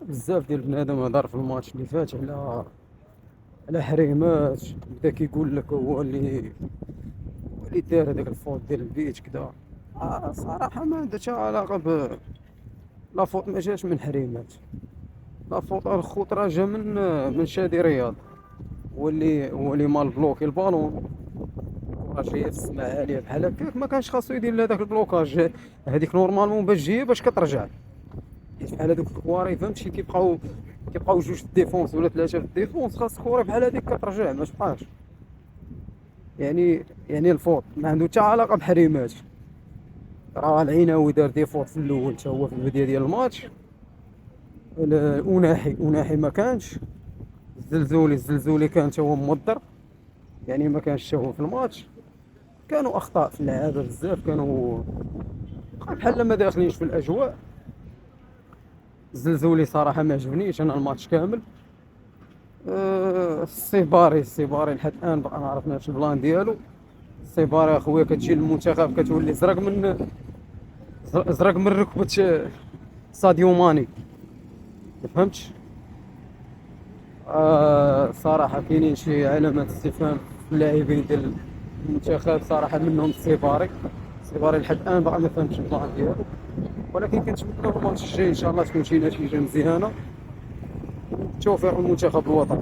بزاف ديال بنادم هضر في الماتش اللي فات على حريمات. بدا كيقول لك هو اللي دار هذاك الفوت ديال البيت كدا. صراحة ما عندها حتى علاقة لا فوت ما جاش من حريمات. لا فوت الخطرة جا من شادي رياض. هو اللي مال بلوكي البالون. الكرة جاية في السماء عالية بحال هكاك، ما كانش خاصو يدير هذاك البلوكاج. هذيك نورمالمون باش تجي باش كترجع. حيت بحال هادوك الكواري فهمتي كيبقاو جوج في الديفونس ولا ثلاثة في الديفونس، خاص كورة بحال هاديك كترجع ما تبقاش. يعني الفوت ما عنده حتى علاقة بحريمات. راه العيناوي دار دي فوت في الاول حتى هو في البداية ديال الماتش. أوناحي ما كانش. الزلزولي كان حتى هو موضر، يعني ما كانش حتى هو في الماتش. كانوا اخطاء في اللعابه بزاف، كانوا بحال ما داخلينش في الاجواء. الزلزولي صراحه ما عجبنيش انا الماتش كامل. السيباري لحد الان بقى ما عرفناش البلان ديالو. السيباري اخويا كتجي للمنتخب كتولي زرق من ركبه ساديو ماني. ما فهمتش. صراحه كاينين شي علامات استفهام في اللاعبين ديال المنتخب صراحه، منهم السيباري لحد الان بقى ما فهمتش البلان ديالو. ولكن كنتمنى في الماتش الجاي ان شاء الله تكون شي نتيجه مزيانه. التوفيق للمنتخب الوطني.